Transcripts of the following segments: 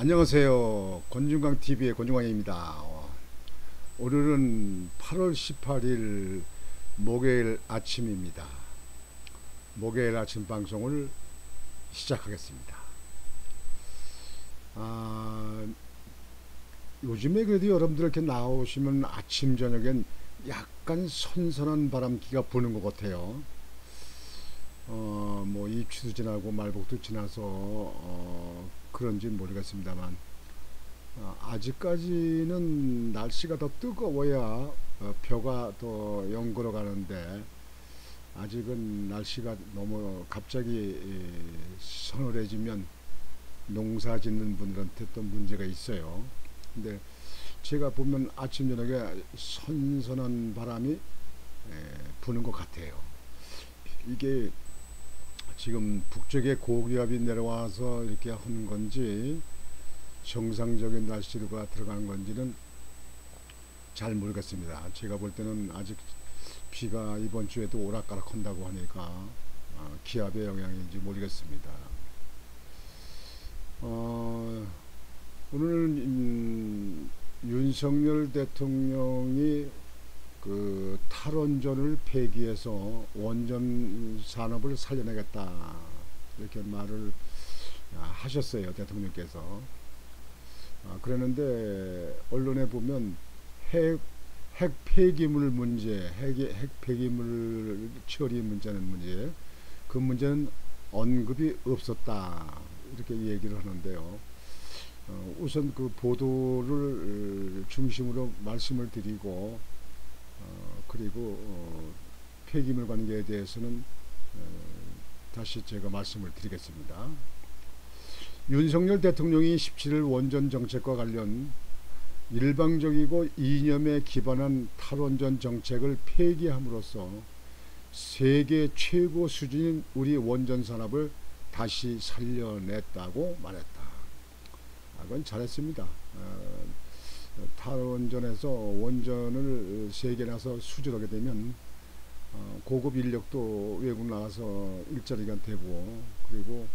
안녕하세요. 권중광TV의 권중광입니다. 오늘은 8월 18일 목요일 아침입니다. 목요일 아침 방송을 시작하겠습니다. 요즘에 그래도 여러분들 이렇게 나오시면 아침 저녁엔 약간 선선한 바람기가 부는 것 같아요. 뭐 입추도 지나고 말복도 지나서 그런지 모르겠습니다만 아직까지는 날씨가 더 뜨거워야 벼가 더 연걸어 가는데 아직은 날씨가 너무 갑자기 서늘해지면 농사 짓는 분들한테 또 문제가 있어요. 근데 제가 보면 아침 저녁에 선선한 바람이 부는 것 같아요. 이게 지금 북쪽에 고기압이 내려와서 이렇게 하는 건지 정상적인 날씨가 들어간 건지는 잘 모르겠습니다. 제가 볼 때는 아직 비가 이번 주에도 오락가락 한다고 하니까 기압의 영향인지 모르겠습니다. 오늘은 윤석열 대통령이 그 탈원전을 폐기해서 원전 산업을 살려내겠다 이렇게 말을 하셨어요, 대통령께서. 그랬는데 언론에 보면 핵 폐기물 문제, 핵 폐기물 처리 문제는 문제, 그 문제는 언급이 없었다 이렇게 얘기를 하는데요. 우선 그 보도를 중심으로 말씀을 드리고 그리고 폐기물 관계에 대해서는 다시 제가 말씀을 드리겠습니다. 윤석열 대통령이 17일 원전 정책과 관련 일방적이고 이념에 기반한 탈원전 정책을 폐기함으로써 세계 최고 수준인 우리 원전 산업을 다시 살려냈다고 말했다. 그건 잘했습니다. 탈원전에서 원전을 세계나서 수주하게 되면 고급 인력도 외국 나가서 일자리가 되고, 그리고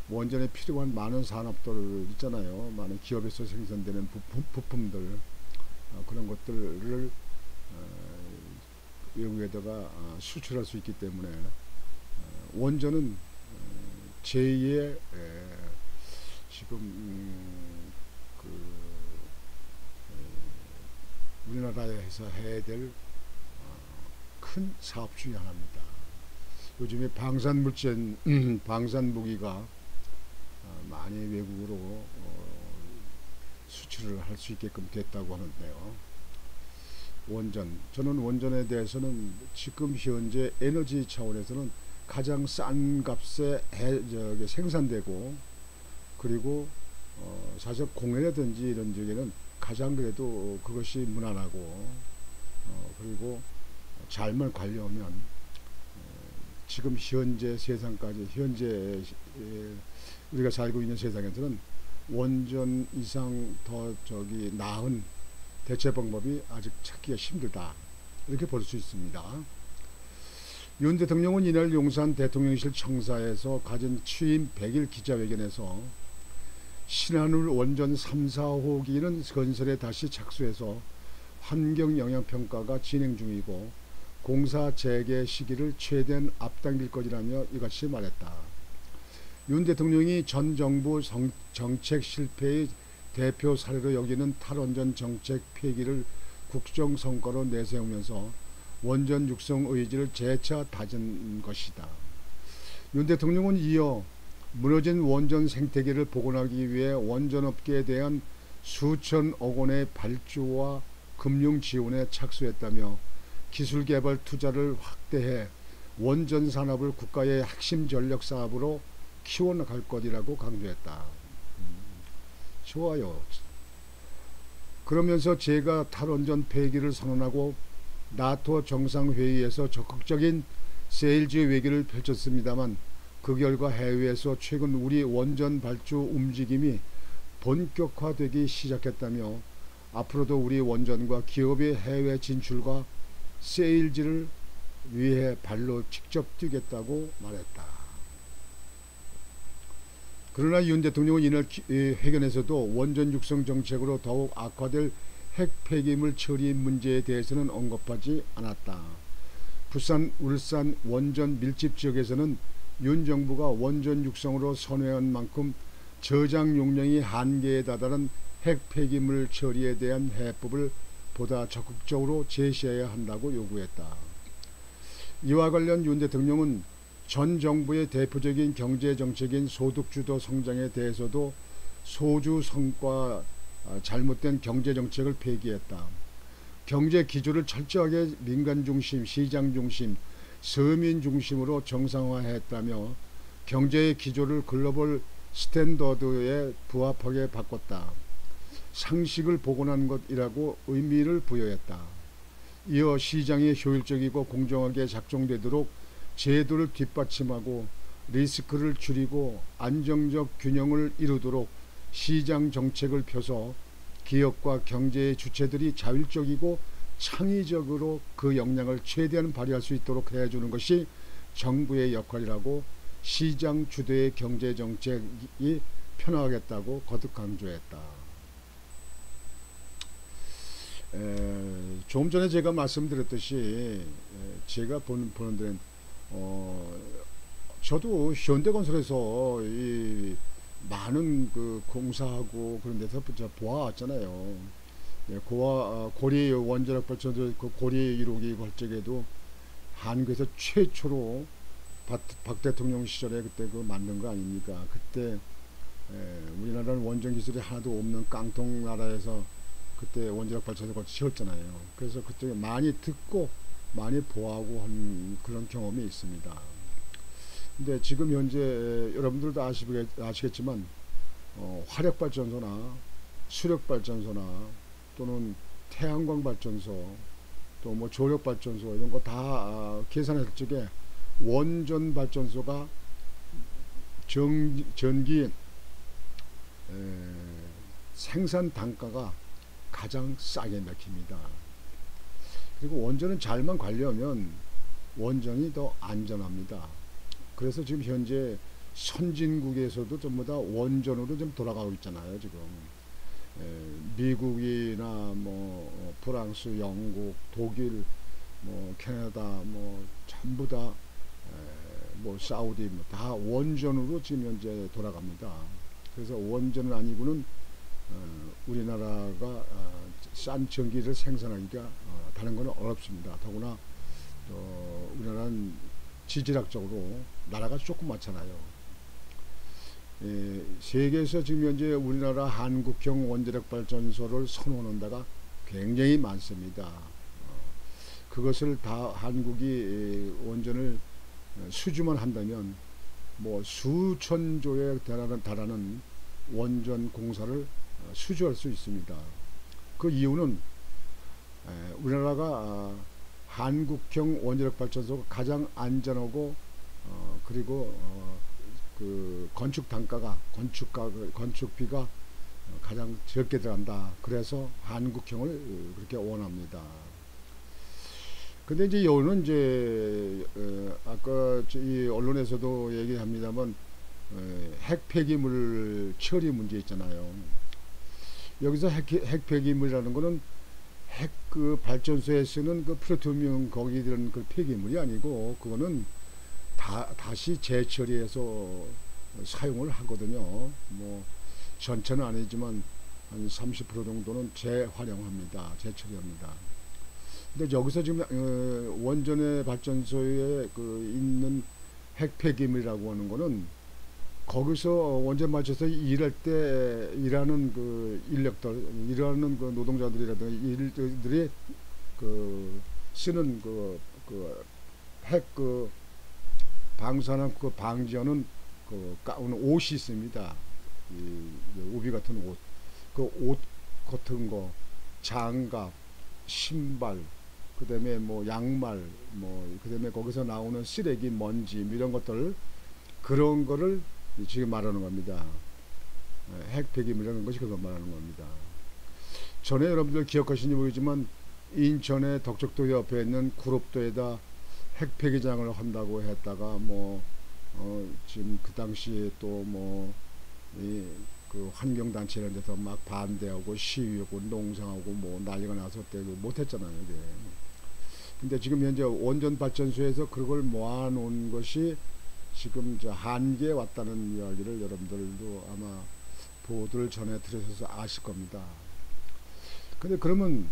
원전에 필요한 많은 산업들 있잖아요. 많은 기업에서 생산되는 부품들, 그런 것들을 외국에다가 수출할 수 있기 때문에 원전은 제2의 지금 우리나라에서 해야 될 큰 사업 중에 하나입니다. 요즘에 방산무기가 많이 외국으로 수출을 할 수 있게끔 됐다고 하는데요. 저는 원전에 대해서는 지금 현재 에너지 차원에서는 가장 싼 값에 생산되고, 그리고 사실 공해라든지 이런 쪽에는 가장 그래도 그것이 무난하고, 그리고 잘만 관리하면 지금 현재 세상까지, 현재 우리가 살고 있는 세상에서는 원전 이상 더 나은 대체 방법이 아직 찾기가 힘들다 이렇게 볼 수 있습니다. 윤 대통령은 이날 용산 대통령실 청사에서 가진 취임 100일 기자회견에서 신한울 원전 3, 4호기는 건설에 다시 착수해서 환경영향평가가 진행 중이고 공사 재개 시기를 최대한 앞당길 것이라며 이같이 말했다. 윤 대통령이 전 정부 정책 실패의 대표 사례로 여기는 탈원전 정책 폐기를 국정성과로 내세우면서 원전 육성 의지를 재차 다진 것이다. 윤 대통령은 이어 무너진 원전 생태계를 복원하기 위해 원전업계에 대한 수천억 원의 발주와 금융 지원에 착수했다며 기술개발 투자를 확대해 원전 산업을 국가의 핵심 전력 사업으로 키워나갈 것이라고 강조했다. 좋아요. 그러면서 제가 탈원전 폐기를 선언하고 나토 정상회의에서 적극적인 세일즈 외교를 펼쳤습니다만 그 결과 해외에서 최근 우리 원전 발주 움직임이 본격화되기 시작했다며 앞으로도 우리 원전과 기업의 해외 진출과 세일즈를 위해 발로 직접 뛰겠다고 말했다. 그러나 윤 대통령은 이날 회견에서도 원전 육성 정책으로 더욱 악화될 핵 폐기물 처리 문제에 대해서는 언급하지 않았다. 부산, 울산 원전 밀집 지역에서는 윤 정부가 원전 육성으로 선회한 만큼 저장 용량이 한계에 다다른 핵 폐기물 처리에 대한 해법을 보다 적극적으로 제시해야 한다고 요구했다. 이와 관련 윤 대통령은 전 정부의 대표적인 경제정책인 소득주도 성장에 대해서도 소주 성과 잘못된 경제정책을 폐기했다. 경제 기조를 철저하게 민간 중심, 시장 중심, 서민 중심으로 정상화했다며 경제의 기조를 글로벌 스탠더드에 부합하게 바꿨다. 상식을 복원한 것이라고 의미를 부여했다. 이어 시장이 효율적이고 공정하게 작동되도록 제도를 뒷받침하고 리스크를 줄이고 안정적 균형을 이루도록 시장 정책을 펴서 기업과 경제의 주체들이 자율적이고 창의적으로 그 역량을 최대한 발휘할 수 있도록 해주는 것이 정부의 역할이라고 시장 주도의 경제정책이 편하겠다고 거듭 강조했다. 조금 전에 제가 말씀드렸듯이 제가 보는 데는 저도 현대건설에서 이 많은 그 공사하고 그런 데서 보아왔잖아요. 고리 원자력 발전소 그 고리 1호기 발전에도 한국에서 최초로 박 대통령 시절에 그때 그 만든 거 아닙니까? 그때 우리나라는 원전 기술이 하나도 없는 깡통 나라에서 그때 원자력 발전소를 지었잖아요. 그래서 그때 많이 듣고 많이 보아하고 한 그런 경험이 있습니다. 근데 지금 현재 여러분들도 아시겠지만 화력발전소나 수력발전소나 또는 태양광 발전소 또 뭐 조력발전소 이런 거 다 계산했을 적에 원전 발전소가 전기 생산 단가가 가장 싸게 맥힙니다. 그리고 원전은 잘만 관리하면 원전이 더 안전합니다. 그래서 지금 현재 선진국에서도 전부 다 원전으로 좀 돌아가고 있잖아요. 지금 미국이나 뭐 프랑스, 영국, 독일, 뭐 캐나다, 뭐 전부 다 뭐 사우디 뭐 다 원전으로 지금 현재 돌아갑니다. 그래서 원전은 아니고는 우리나라가 싼 전기를 생산하기가 다른 것은 어렵습니다. 더구나 우리나라는 지질학적으로 나라가 조그맣잖아요. 세계에서 지금 현재 우리나라 한국형 원자력 발전소를 선호하는 데가 굉장히 많습니다. 그것을 다 한국이 원전을 수주만 한다면 뭐 수천조에 달하는 원전 공사를 수주할 수 있습니다. 그 이유는 우리나라가 한국형 원자력 발전소가 가장 안전하고 그리고 그 건축 단가가 건축비가 가장 적게 들어간다. 그래서 한국형을 그렇게 원합니다. 근데 이제 여기는 이제 아까 이 언론에서도 얘기합니다만 핵 폐기물 처리 문제 있잖아요. 여기서 핵 폐기물이라는 거는 핵 그 발전소에 쓰는 그 플루토늄 거기 들은 그 폐기물이 아니고 그거는 다시 재처리해서 사용을 하거든요. 뭐 전체는 아니지만 한 30% 정도는 재활용합니다. 재처리합니다. 근데 여기서 지금 원전의 발전소에 그 있는 핵 폐기물이라고 하는 거는 거기서 원전 발전소 일할 때 일하는 그 인력들, 일하는 그 노동자들이라든가 일들이 그 쓰는 핵 방사능 그 방지하는 그 가운 옷이 있습니다. 우비 같은 옷, 그 옷 같은 거, 장갑, 신발, 그다음에 뭐 양말, 뭐 그다음에 거기서 나오는 쓰레기, 먼지 이런 것들 그런 거를 지금 말하는 겁니다. 핵 폐기물이라는 것이 그걸 말하는 겁니다. 전에 여러분들 기억하시는지 모르겠지만 인천의 덕적도 옆에 있는 구롭도에다 핵 폐기장을 한다고 했다가 뭐 지금 그 당시에 또 뭐 이 그 환경단체 이런 데서 막 반대하고 시위하고 농성하고 뭐 난리가 나서 그때 못했잖아요. 이게. 근데 지금 현재 원전 발전소에서 그걸 모아놓은 것이 지금 저 한계에 왔다는 이야기를 여러분들도 아마 보도를 전해 들으셔서 아실 겁니다. 근데 그러면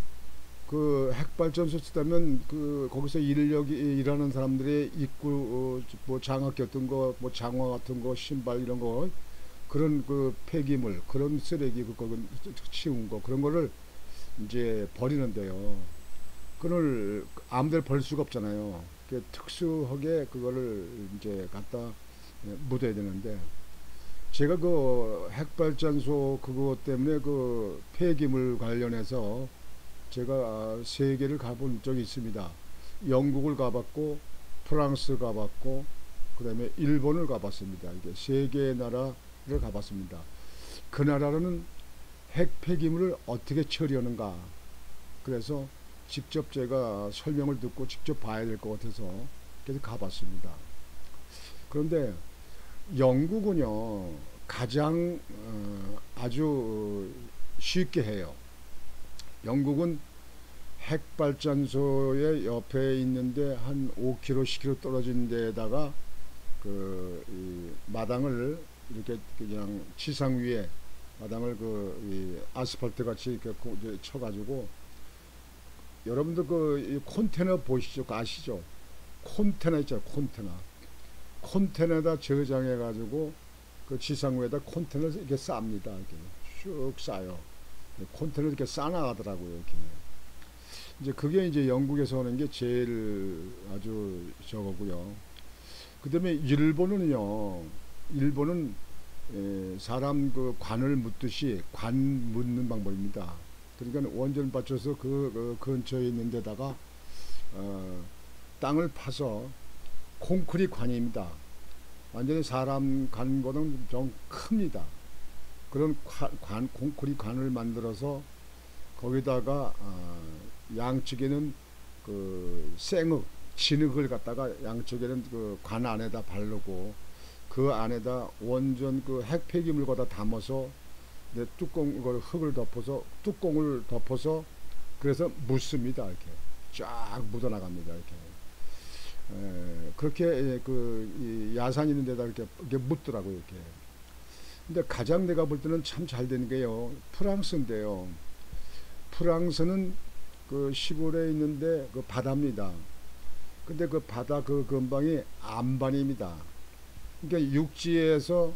그 핵발전소 쓰다면 그 거기서 인력이 일하는 사람들의 입구 뭐 장학 같은 거, 뭐 장화 같은 거, 신발 이런 거 그런 그 폐기물, 그런 쓰레기 그거 치운 거 그런 거를 이제 버리는데요. 그걸 아무데나 버릴 수가 없잖아요. 특수하게 그거를 이제 갖다 묻어야 되는데 제가 그 핵발전소 그거 때문에 그 폐기물 관련해서 제가 세계를 가본 적이 있습니다. 영국을 가봤고 프랑스 가봤고 그다음에 일본을 가봤습니다. 이게 세 개의 나라를 가봤습니다. 그 나라는 핵 폐기물을 어떻게 처리하는가. 그래서 직접 제가 설명을 듣고 직접 봐야 될 것 같아서 그래서 가봤습니다. 그런데 영국은요 가장 아주 쉽게 해요. 영국은 핵발전소의 옆에 있는데 한 5km, 10km 떨어진 데다가 그 마당을 이렇게 그냥 지상 위에 마당을 그 아스팔트 같이 이렇게 쳐가지고 여러분들 그 콘테너 보시죠? 아시죠? 콘테너 있잖아요. 콘테너에다 저장해 가지고 그 지상 위에다 콘테너를 이렇게 쌉니다. 이렇게 쭉 싸요. 콘테너를 이렇게 싸나가더라고요. 이렇게. 이제 그게 이제 영국에서 오는 게 제일 아주 저거고요. 그 다음에 일본은 사람 그 관을 묻듯이 관 묻는 방법입니다. 그러니까 원전 받쳐서 그 근처에 있는 데다가 땅을 파서 콘크리트 관입니다. 완전히 사람 관보다는 좀 큽니다. 그런 콘크리트 관을 만들어서 거기다가 양쪽에는 그 생흙, 진흙을 갖다가 양쪽에는 그 관 안에다 바르고 그 안에다 원전 그 핵폐기물 거다 담아서 뚜껑 흙을 덮어서 뚜껑을 덮어서 그래서 묻습니다. 이렇게 쫙 묻어 나갑니다. 이렇게 그렇게 그 야산 있는 데다 이렇게 묻더라고요. 이렇게. 근데 가장 내가 볼 때는 참 잘 된 게요. 프랑스인데요. 프랑스는 그 시골에 있는데 그 바다입니다. 근데 그 바다 그 근방이 안반입니다. 그러니까 육지에서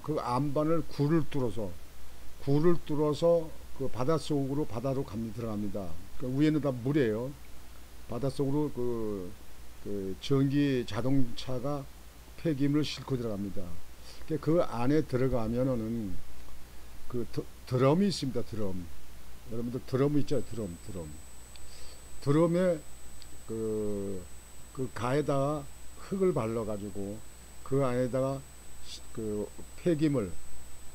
그 안반을 굴을 뚫어서 그 바닷속으로 바다로 들어갑니다. 그 위에는 다 물이에요. 바닷속으로 그 전기 자동차가 폐기물을 싣고 들어갑니다. 그 안에 들어가면은 그 드럼이 있습니다. 드럼. 여러분들 드럼 있죠? 드럼에 그 가에다가 흙을 발라가지고 그 안에다가 그 폐기물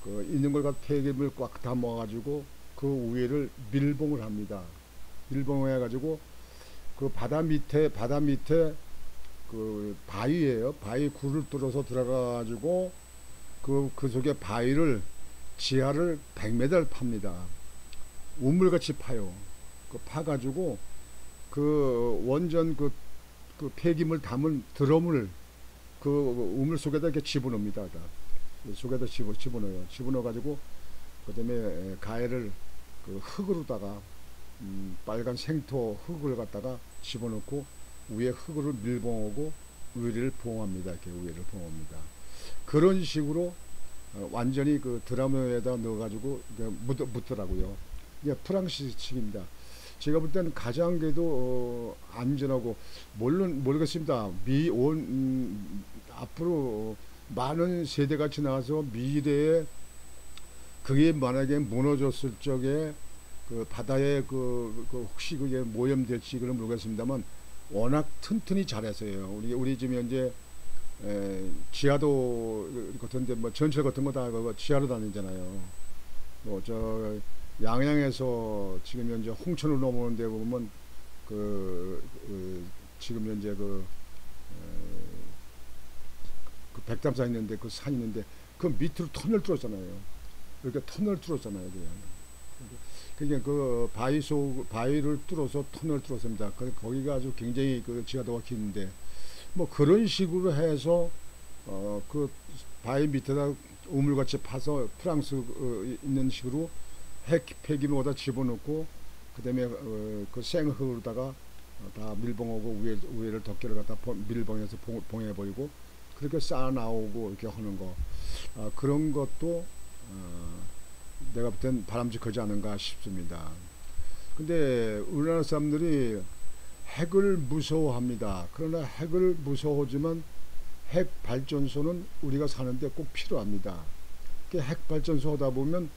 있는 걸 갖다 폐기물 꽉 담아가지고 그 위에를 밀봉을 합니다. 밀봉을 해가지고 그 바다 밑에 그 바위예요. 바위 굴을 뚫어서 들어가가지고 그 속에 바위를 지하를 100m를 팝니다. 우물같이 파요. 그 파가지고 그 원전 그 폐기물 담은 드럼을 그 우물 속에다 이렇게 집어넣습니다. 속에다 집어넣어요. 집어넣어가지고 그 다음에 가해를 그 흙으로다가 빨간 생토 흙을 갖다가 집어넣고 위에 흙으로 밀봉하고 위를 봉합니다. 이렇게 위를 봉합니다. 그런 식으로 완전히 그 드럼에다 넣어가지고 묻더라고요. 이게 프랑스식입니다. 제가 볼 때는 가장 그래도 안전하고 물론 모르겠습니다. 앞으로 많은 세대가 지나서 미래에 그게 만약에 무너졌을 적에 그 바다에 혹시 그게 오염될지 그런 모르겠습니다만 워낙 튼튼히 잘해서요. 우리 지금 현재 지하도 같은데 뭐 전철 같은 거 다 지하로 다니잖아요. 뭐 저 양양에서 지금 현재 홍천으로 넘어오는 데 보면 지금 현재 그 백담산 있는데 그 산 있는데 그 밑으로 터널 뚫었잖아요. 이렇게 터널 뚫었잖아요. 그냥. 그러니까 그 바위를 뚫어서 터널 뚫었습니다. 거기가 아주 굉장히 그 지하도가 긴데 뭐 그런 식으로 해서 그 바위 밑에다 우물같이 파서 프랑스 있는 식으로 핵 폐기물 어디다 집어넣고 그다음에 그 생흙으로다가 다 밀봉하고 위에를 덮개를 갖다 밀봉해서 봉해버리고 그렇게 쌓아 나오고 이렇게 하는 거 그런 것도 내가 볼 땐 바람직하지 않은가 싶습니다. 근데 우리나라 사람들이 핵을 무서워합니다. 그러나 핵을 무서워하지만 핵 발전소는 우리가 사는데 꼭 필요합니다. 핵 발전소 하다 보면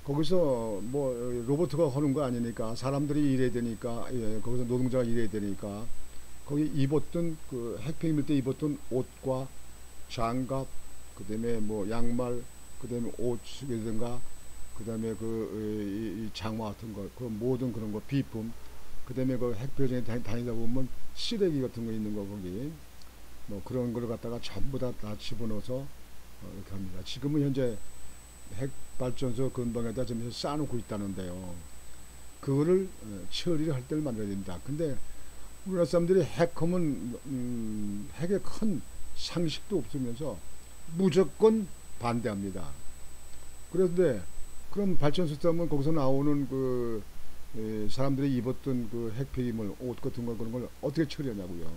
거기서 뭐 로봇가 하는 거 아니니까 사람들이 일해야 되니까 거기서 노동자가 일해야 되니까 거기 입었던 그 핵폐기물 때 입었던 옷과 장갑 그다음에 뭐 양말 그다음에 옷이든가 그다음에 이 장화 같은 거 그 모든 그런 거 비품 그다음에 그 핵폐기장에 다니다 보면 쓰레기 같은 거 있는 거 거기 뭐 그런 걸 갖다가 전부 다 집어넣어서 이렇게 합니다. 지금은 현재 핵발전소 근방에다 지금 쌓아놓고 있다는데요. 그거를 처리를 할 때를 만들어야 됩니다. 근데 우리나라 사람들이 핵하면 핵에 큰 상식도 없으면서 무조건 반대합니다. 그런데 그럼 발전소 때문에 거기서 나오는 그 사람들이 입었던 그 핵폐기물 옷 같은 거 그런 걸 어떻게 처리하냐고요.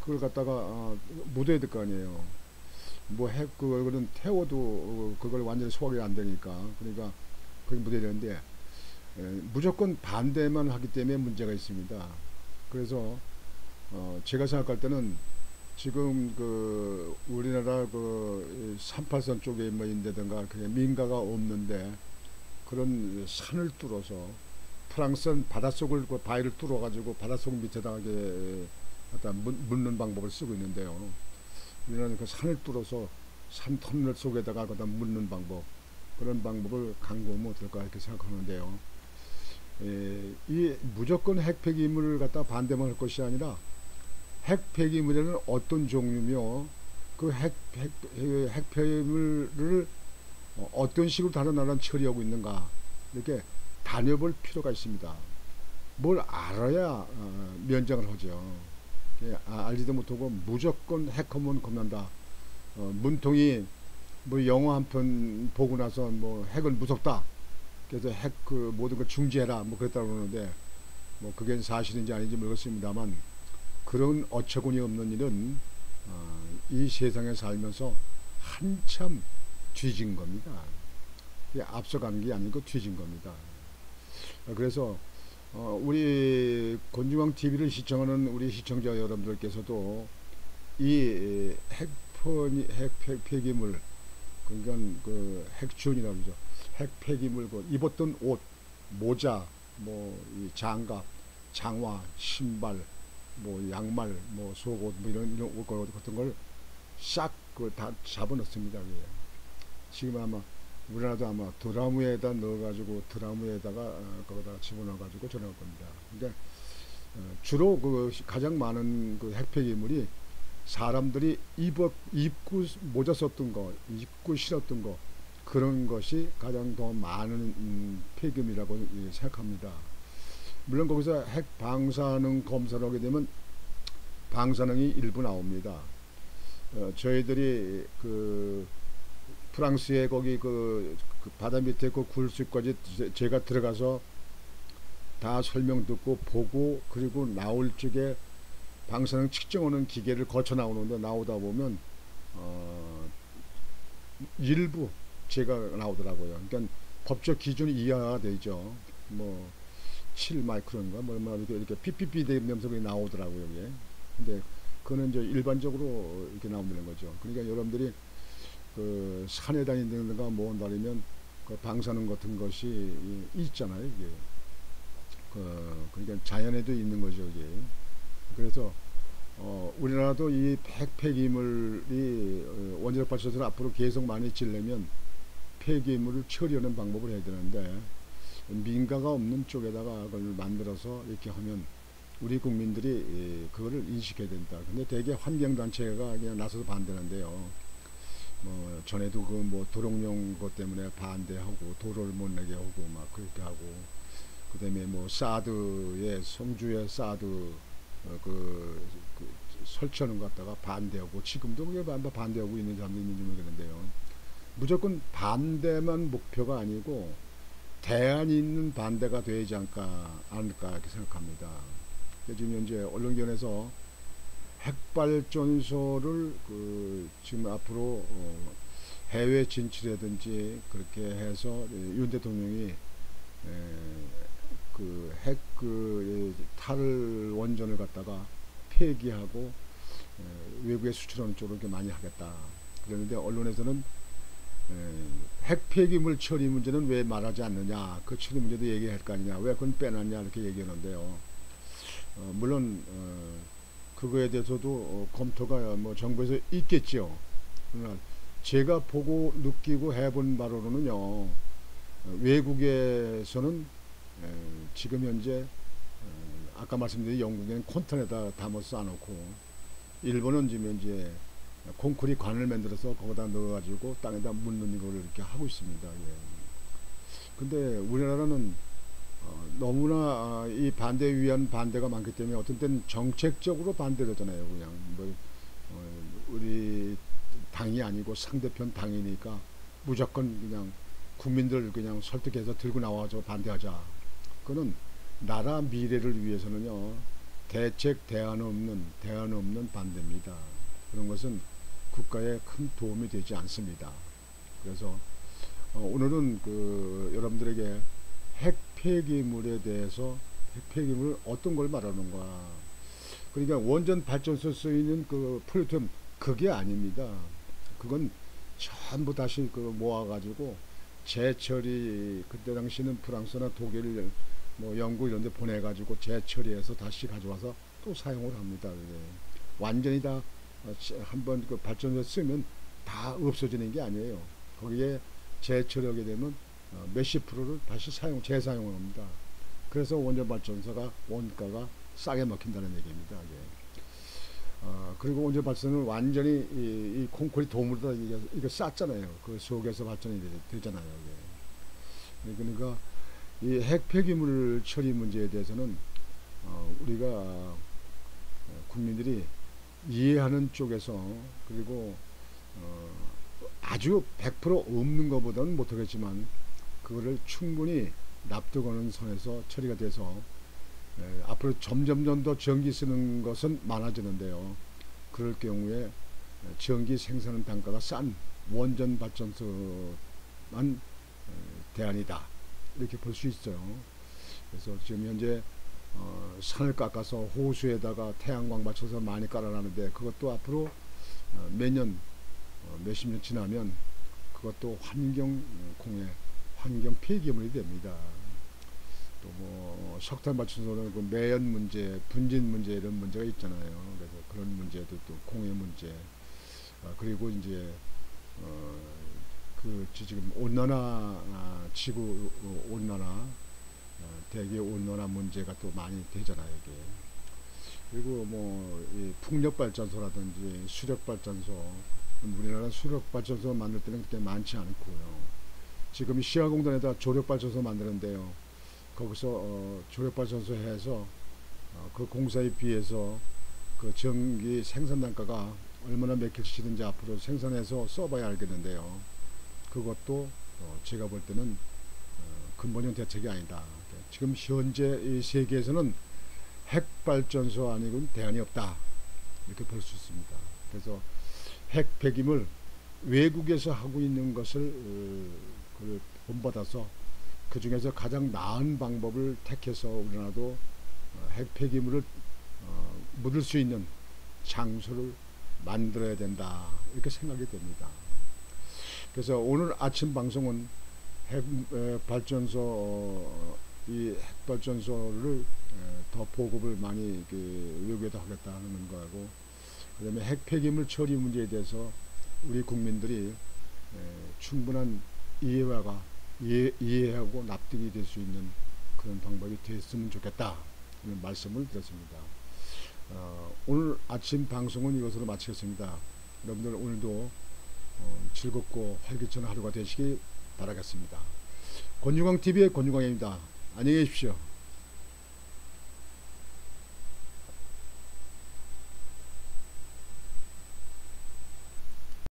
그걸 갖다가 묻어야 될 거 아니에요. 뭐 핵 그거는 태워도 그걸 완전히 소화가 안 되니까 그러니까 그게 묻어야 되는데 무조건 반대만 하기 때문에 문제가 있습니다. 그래서 제가 생각할 때는 지금 그 우리나라 그 38선 쪽에 뭐 있다든가 그냥 민가가 없는데 그런 산을 뚫어서 프랑스는 바닷속을 그 바위를 뚫어 가지고 바닷속 밑에다가 갖다 묻는 방법을 쓰고 있는데요. 우리나라는 그 산을 뚫어서 산 터널 속에다가 갖다 묻는 방법 그런 방법을 강구하면 어떨까 이렇게 생각하는데요. 이 무조건 핵폐기물을 갖다 반대만 할 것이 아니라 핵폐기물에는 어떤 종류며 그 핵폐기물을 어떤 식으로 다른 나라는 처리하고 있는가 이렇게 다녀볼 필요가 있습니다. 뭘 알아야 면장을 하죠. 알지도 못하고 무조건 핵하면 겁난다. 문통이 뭐 영화 한 편 보고 나서 뭐 핵은 무섭다. 그래서 핵 그 모든 걸 중지해라 뭐 그랬다고 그러는데 뭐 그게 사실인지 아닌지 모르겠습니다만 그런 어처구니 없는 일은 이 세상에 살면서 한참 뒤진 겁니다. 앞서간 게 아니고 뒤진 겁니다. 그래서 우리 곤중왕 TV를 시청하는 우리 시청자 여러분들께서도 이 핵폐기물 그러니까 그 핵준이라고 그러죠. 핵폐기물 입었던 옷, 모자, 뭐 이 장갑, 장화, 신발, 뭐 양말, 뭐 속옷, 뭐 이런 옷 같은 걸 싹 그 다 잡아넣습니다. 지금 아마 우리나라도 아마 드라무에다 넣어가지고 드라무에다가 거기다가 집어넣어가지고 전해올 겁니다. 그러니까 주로 그 가장 많은 그 핵폐기물이 사람들이 입고 모자 썼던 거, 입고 신었던 거 그런 것이 가장 더 많은 폐기물이라고 생각합니다. 물론 거기서 핵 방사능 검사를 하게 되면 방사능이 일부 나옵니다. 저희들이 그 프랑스에 거기 그 바다 밑에 그 굴숲까지 제가 들어가서 다 설명 듣고 보고 그리고 나올 적에 방사능 측정하는 기계를 거쳐 나오는데 나오다 보면 일부 제가 나오더라고요. 그러니까 법적 기준 이하가 되죠. 뭐 7마이크론인가 뭐 이렇게 PPP 되면서 나오더라고요. 이게. 근데 그거는 이제 일반적으로 이렇게 나오는 거죠. 그러니까 여러분들이 그 산에 다니는가 뭐 한다면 그 방사능 같은 것이 있잖아요. 이게. 그러니까 자연에도 있는 거죠. 이게. 그래서 우리나라도 이 핵폐기물이 원자력 발전소를 앞으로 계속 많이 지려면 폐기물을 처리하는 방법을 해야 되는데 민가가 없는 쪽에다가 그걸 만들어서 이렇게 하면 우리 국민들이 그거를 인식해야 된다. 근데 대개 환경단체가 그냥 나서서 반대하는데요. 전에도 그 뭐 도롱뇽 것 때문에 반대하고 도로를 못 내게 하고 막 그렇게 하고 그다음에 뭐 사드의 성주의 사드 그 설치하는 것 갖다가 반대하고 지금도 그게 반대하고 있는 사람도 있는지 모르겠는데요. 무조건 반대만 목표가 아니고 대안이 있는 반대가 되지 않을까 이렇게 생각합니다. 지금 현재 언론견에서 핵발전소를 지금 앞으로 해외 진출이라든지 그렇게 해서 윤 대통령이 그 핵 탈 원전을 갖다가 폐기하고 외국에 수출하는 쪽으로 이렇게 많이 하겠다. 그런데 언론에서는 핵 폐기물 처리 문제는 왜 말하지 않느냐, 그 처리 문제도 얘기할 거 아니냐, 왜 그건 빼놨냐 이렇게 얘기하는데요. 물론 그거에 대해서도 검토가 뭐 정부에서 있겠죠. 그러나 제가 보고 느끼고 해본 바로는요, 외국에서는 지금 현재 아까 말씀드린 영국에는 컨테이너에다 담아서 놔놓고 일본은 지금 현재 콘크리트 관을 만들어서 거기다 넣어가지고 땅에다 묻는 거를 이렇게 하고 있습니다. 예. 근데 우리나라는 너무나 이 반대에 위한 반대가 많기 때문에 어떤 때는 정책적으로 반대를 하잖아요. 그냥 뭐 우리 당이 아니고 상대편 당이니까 무조건 그냥 국민들 그냥 설득해서 들고 나와서 반대하자. 그거는 나라 미래를 위해서는요, 대책 대안 없는 반대입니다. 그런 것은 국가에 큰 도움이 되지 않습니다. 그래서 오늘은 여러분들에게 핵 폐기물에 대해서, 핵 폐기물 어떤 걸 말하는가, 그러니까 원전 발전소에 쓰이는 그 플루토늄 그게 아닙니다. 그건 전부 다시 모아가지고 재처리, 그때 당시는 프랑스나 독일, 뭐 영국 이런 데 보내가지고 재처리해서 다시 가져와서 또 사용을 합니다. 완전히 다 한번 그 발전소에 쓰면 다 없어지는 게 아니에요. 거기에 재처리하게 되면 몇십 프로를 다시 재사용을 합니다. 그래서 원전 발전소가 원가가 싸게 먹힌다는 얘기입니다. 그리고 원전 발전은 완전히 이 콘크리트 도물에다 이거 쌌잖아요. 그 속에서 발전이 되잖아요. 그러니까 이 핵 폐기물 처리 문제에 대해서는 우리가 국민들이 이해하는 쪽에서, 그리고 아주 100% 없는 것보다는 못하겠지만 그거를 충분히 납득하는 선에서 처리가 돼서 앞으로 점점 더 전기 쓰는 것은 많아지는데요. 그럴 경우에 전기 생산 단가가 싼 원전 발전소만 대안이다, 이렇게 볼 수 있어요. 그래서 지금 현재 산을 깎아서 호수에다가 태양광 맞춰서 많이 깔아놨는데 그것도 앞으로 매년 몇십 년 지나면 그것도 환경 폐기물이 됩니다. 또 뭐 석탄 발전소는 그 매연 문제, 분진 문제 이런 문제가 있잖아요. 그래서 그런 문제도 또 공해 문제, 그리고 이제 지금 온난화, 지구 온난화, 대기 온난화 문제가 또 많이 되잖아요, 이게. 그리고 뭐 이 풍력 발전소라든지 수력 발전소, 우리나라 수력 발전소 만들 때는 그렇게 많지 않고요. 지금 시아공단에다 조력 발전소 만드는데요. 거기서 조력 발전소 해서 그 공사에 비해서 그 전기 생산 단가가 얼마나 몇 킬로시든지 앞으로 생산해서 써봐야 알겠는데요. 그것도 제가 볼 때는 근본적 대책이 아니다. 지금 현재 이 세계에서는 핵발전소 아니고는 대안이 없다, 이렇게 볼 수 있습니다. 그래서 핵 폐기물 외국에서 하고 있는 것을 본받아서 그 중에서 가장 나은 방법을 택해서 우리나라도 핵 폐기물을 묻을 수 있는 장소를 만들어야 된다, 이렇게 생각이 됩니다. 그래서 오늘 아침 방송은 이 핵발전소를 더 보급을 많이 외국에다 하겠다는 거하고, 그 다음에 핵 폐기물 처리 문제에 대해서 우리 국민들이 충분한 이해하고 납득이 될 수 있는 그런 방법이 됐으면 좋겠다, 이런 말씀을 드렸습니다. 오늘 아침 방송은 이것으로 마치겠습니다. 여러분들 오늘도 즐겁고 활기찬 하루가 되시기 바라겠습니다. 권유광TV의 권유광입니다. 안녕히 계십시오.